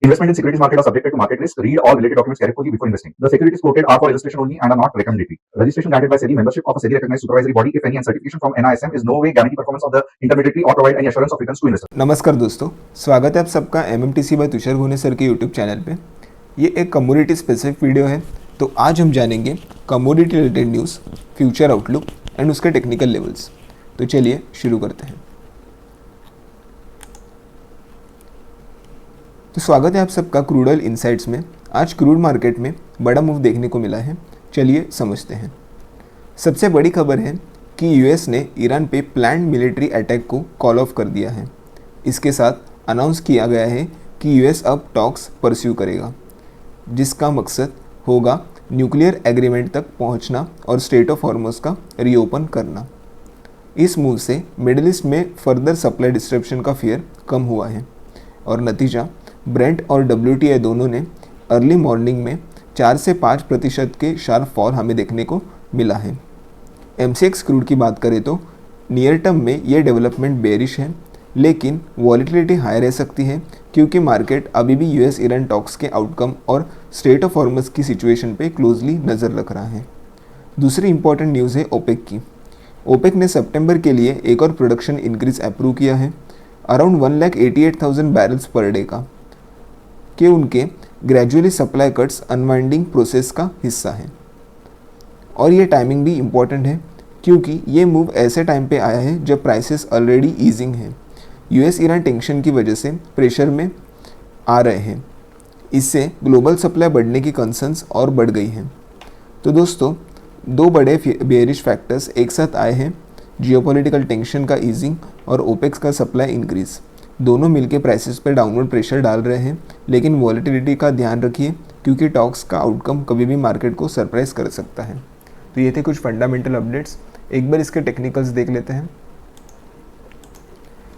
Investment in securities market are subjected to market risk. Read all related documents carefully before investing. The securities quoted are for illustration only and are not recommendatory. Registration granted by SEBI, membership of a SEBI recognized supervisory body, if any, and certification from NISM is no way guarantee performance of the intermediary or provide any assurance of returns to investors. नमस्कार दोस्तों, स्वागत है आप सबका MMTC bye Tushar घोने sir के YouTube channel पे। ये एक कमोडिटी स्पेसिफिक वीडियो है। तो आज हम जानेंगे commodity related news, future outlook and उसके टेक्निकल लेवल्स। तो चलिए शुरू करते हैं। तो स्वागत है आप सबका क्रूड ऑयल इनसाइट्स में। आज क्रूड मार्केट में बड़ा मूव देखने को मिला है, चलिए समझते हैं। सबसे बड़ी खबर है कि यूएस ने ईरान पे प्लान्ड मिलिट्री अटैक को कॉल ऑफ कर दिया है। इसके साथ अनाउंस किया गया है कि यूएस अब टॉक्स परस्यू करेगा, जिसका मकसद होगा न्यूक्लियर एग्रीमेंट तक पहुंचना और स्ट्रेट ऑफ हॉर्मुज़ का रीओपन करना। इस मूव से मिडिल ईस्ट में फर्दर सप्लाई डिस्ट्रप्शन का फियर कम हुआ है और नतीजा ब्रेंट और WTI दोनों ने अर्ली मॉर्निंग में 4 से 5% के शार्प फॉल हमें देखने को मिला है। MCX क्रूड की बात करें तो नियर टर्म में ये डेवलपमेंट बेरिश है, लेकिन वॉलेटिलिटी हाई रह सकती है क्योंकि मार्केट अभी भी US ईरान टॉक्स के आउटकम और स्ट्रेट ऑफ हॉर्मुज़ की सिचुएशन पे क्लोजली नज़र रख रहा है। दूसरी इंपॉर्टेंट न्यूज़ है ओपेक की। ओपेक ने सितंबर के लिए एक और प्रोडक्शन इंक्रीज अप्रूव किया है, अराउंड 1,88,000 बैरल्स पर डे का, कि उनके gradually supply cuts unwinding process का हिस्सा है। और ये टाइमिंग भी इम्पॉर्टेंट है क्योंकि ये मूव ऐसे टाइम पे आया है जब प्राइसेस ऑलरेडी ईजिंग है। US ईरान टेंशन की वजह से प्रेशर में आ रहे हैं, इससे ग्लोबल सप्लाई बढ़ने की कंसर्न्स और बढ़ गई हैं। तो दोस्तों, दो बड़े बेयरिश फैक्टर्स एक साथ आए हैं, जियोपॉलिटिकल टेंशन का ईजिंग और ओपेक्स का सप्लाई इंक्रीज। दोनों मिलकर प्राइसेस पर डाउनवर्ड प्रेशर डाल रहे हैं, लेकिन वॉलेटिलिटी का ध्यान रखिए क्योंकि टॉक्स का आउटकम कभी भी मार्केट को सरप्राइज कर सकता है। तो ये थे कुछ फंडामेंटल अपडेट्स। एक बार इसके टेक्निकल्स देख लेते हैं।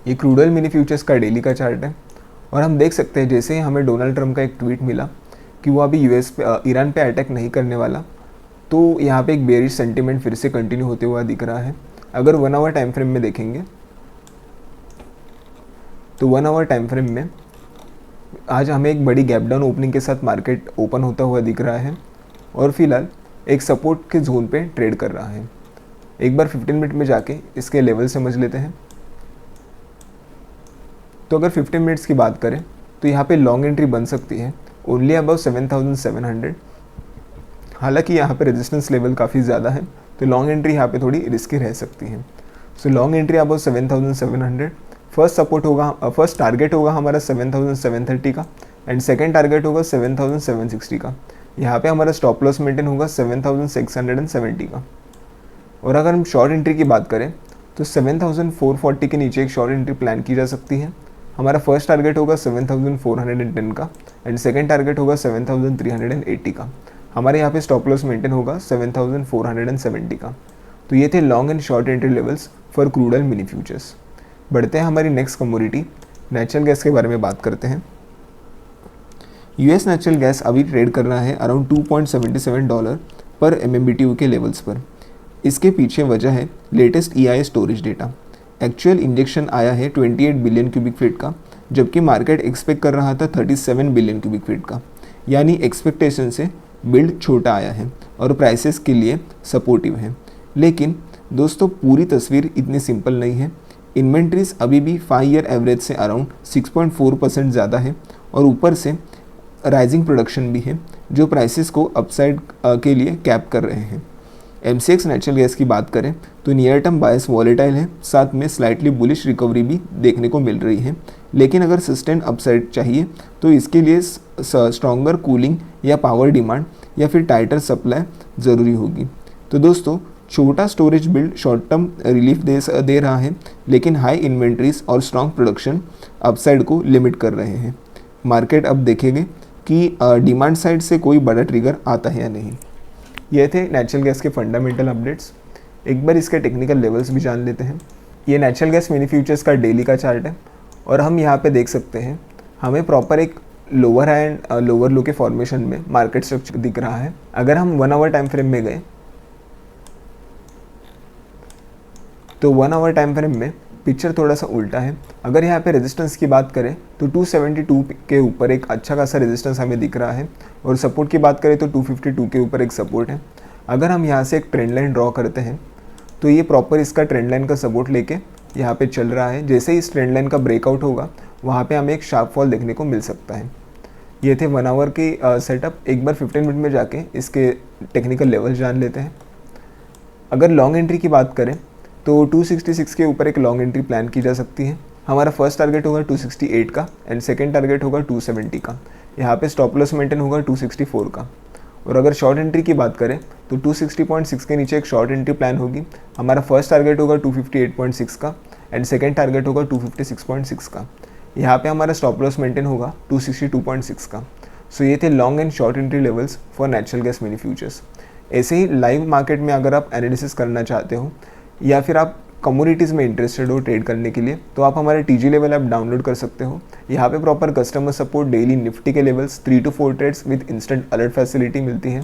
ये क्रूड ऑयल मिनी फ्यूचर्स का डेली का चार्ट है और हम देख सकते हैं जैसे ही हमें डोनाल्ड ट्रंप का एक ट्वीट मिला कि वो अभी ईरान पे अटैक नहीं करने वाला, तो यहाँ पे एक बेरिश सेंटीमेंट फिर से कंटिन्यू होते हुआ दिख रहा है। अगर 1 आवर टाइम फ्रेम में देखेंगे तो 1 आवर टाइम फ्रेम में आज हमें एक बड़ी गैप डाउन ओपनिंग के साथ मार्केट ओपन होता हुआ दिख रहा है और फिलहाल एक सपोर्ट के जोन पे ट्रेड कर रहा है। एक बार 15 मिनट में जाके इसके लेवल समझ लेते हैं। तो अगर 15 मिनट्स की बात करें तो यहाँ पे लॉन्ग एंट्री बन सकती है ओनली अबाउ 7,700। हालांकि यहाँ पे रेजिस्टेंस लेवल काफ़ी ज़्यादा है, तो लॉन्ग एंट्री यहाँ पे थोड़ी रिस्की रह सकती है। So long entry about 7,700। First support होगा, फर्स्ट टारगेट होगा हमारा 7,730 का एंड सेकेंड टारगेट होगा 7,760 का। यहाँ पे हमारा स्टॉप लॉस मेंटेन होगा 7,670 का। और अगर हम शॉर्ट एंट्री की बात करें तो 7,440 के नीचे एक शॉर्ट एंट्री प्लान की जा सकती है। हमारा फर्स्ट टारगेट होगा 7,410 का एंड सेकेंड टारगेट होगा 7,380 का। हमारे यहाँ पे स्टॉप लॉस मेंटेन होगा 7,470 का। तो ये थे long and short entry levels for crude oil mini futures. बढ़ते हैं हमारी नेक्स्ट कमोडिटी नेचुरल गैस के बारे में बात करते हैं। US नेचुरल गैस अभी ट्रेड कर रहा है अराउंड $2.77 पर MMBTU के लेवल्स पर। इसके पीछे वजह है latest EIA storage data. Actual injection आया है 28 बिलियन क्यूबिक फीट का, जबकि मार्केट एक्सपेक्ट कर रहा था 37 बिलियन क्यूबिक फीट का, यानी एक्सपेक्टेशन से बिल्ड छोटा आया है और प्राइसेस के लिए सपोर्टिव है। लेकिन दोस्तों, पूरी तस्वीर इतनी सिंपल नहीं है। इन्वेंट्रीज अभी भी 5 ईयर एवरेज से अराउंड 6.4% ज़्यादा है और ऊपर से राइजिंग प्रोडक्शन भी है जो प्राइसेस को अपसाइड के लिए कैप कर रहे हैं। MCX नेचुरल गैस की बात करें तो नियर टर्म बायस वॉलेटाइल है, साथ में स्लाइटली बुलिश रिकवरी भी देखने को मिल रही है। लेकिन अगर सस्टेन अपसाइड चाहिए तो इसके लिए स्ट्रॉन्गर कूलिंग या पावर डिमांड या फिर टाइटर सप्लाई ज़रूरी होगी। तो दोस्तों, छोटा storage build short term relief दे रहा है, लेकिन हाई इन्वेंट्रीज और स्ट्रॉन्ग प्रोडक्शन अपसाइड को लिमिट कर रहे हैं। मार्केट अब देखेंगे कि डिमांड साइड से कोई बड़ा ट्रिगर आता है या नहीं। ये थे नेचुरल गैस के फंडामेंटल अपडेट्स। एक बार इसके टेक्निकल लेवल्स भी जान लेते हैं। ये नेचुरल गैस मिनी फ्यूचर्स का डेली का चार्ट है और हम यहाँ पे देख सकते हैं हमें प्रॉपर एक लोअर हाई एंड लोअर लो के फॉर्मेशन में मार्केट स्ट्रक्चर दिख रहा है। अगर हम 1 आवर टाइम फ्रेम में गए तो 1 आवर टाइम फ्रेम में पिक्चर थोड़ा सा उल्टा है। अगर यहाँ पे रेजिस्टेंस की बात करें तो 272 के ऊपर एक अच्छा खासा रेजिस्टेंस हमें दिख रहा है और सपोर्ट की बात करें तो 252 के ऊपर एक सपोर्ट है। अगर हम यहाँ से एक ट्रेंड लाइन ड्रॉ करते हैं तो ये प्रॉपर इसका ट्रेंड लाइन का सपोर्ट लेके यहाँ पे चल रहा है। जैसे ही इस ट्रेंड लाइन का ब्रेकआउट होगा वहाँ पे हमें एक शार्प फॉल देखने को मिल सकता है। ये थे 1 आवर की सेटअप। एक बार 15 मिनट में जाके इसके टेक्निकल लेवल जान लेते हैं। अगर लॉन्ग एंट्री की बात करें तो 266 के ऊपर एक लॉन्ग एंट्री प्लान की जा सकती है। हमारा फर्स्ट टारगेट होगा 268 का एंड सेकंड टारगेट होगा 270 का। यहाँ पे स्टॉप लॉस मेंटेन होगा 264 का। और अगर शॉर्ट एंट्री की बात करें तो 260.6 के नीचे एक शॉर्ट एंट्री प्लान होगी। हमारा फर्स्ट टारगेट होगा 258.6 का एंड सेकंड टारगेट होगा 256.6 का। यहाँ पे हमारा स्टॉप लॉस मेंटेन होगा 262.6 का। सो ये थे long and short entry levels for natural gas mini futures. ऐसे ही लाइव मार्केट में अगर आप एनालिसिस करना चाहते हो या फिर आप कम्युनिटीज़ में इंटरेस्टेड हो ट्रेड करने के लिए तो आप हमारे TG लेवल ऐप डाउनलोड कर सकते हो। यहाँ पे proper customer support, daily Nifty के levels, 3 to 4 trades with instant alert facility मिलती है।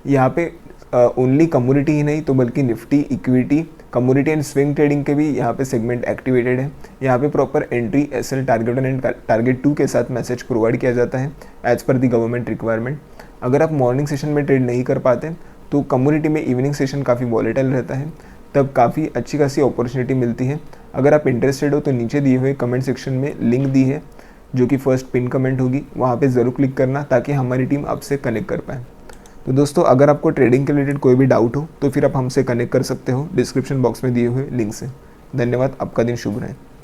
यहाँ पे ओनली कम्युनिटी ही नहीं तो बल्कि Nifty, equity, community and swing trading के भी यहाँ पे सेगमेंट एक्टिवेटेड है। यहाँ पे proper entry, SL, target 1 and target 2 के साथ मैसेज प्रोवाइड किया जाता है एज पर दी गवर्नमेंट रिक्वायरमेंट। अगर आप मॉर्निंग सेशन में ट्रेड नहीं कर पाते तो कम्युनिटी में इवनिंग सेशन काफ़ी वॉलेटाइल रहता है, तब काफ़ी अच्छी खासी अपॉर्चुनिटी मिलती है। अगर आप इंटरेस्टेड हो तो नीचे दिए हुए कमेंट सेक्शन में लिंक दी है जो कि फर्स्ट पिन कमेंट होगी, वहाँ पे ज़रूर क्लिक करना ताकि हमारी टीम आपसे कनेक्ट कर पाए। तो दोस्तों अगर आपको ट्रेडिंग के रिलेटेड कोई भी डाउट हो तो फिर आप हमसे कनेक्ट कर सकते हो डिस्क्रिप्शन बॉक्स में दिए हुए लिंक से। धन्यवाद, आपका दिन शुभ रहे।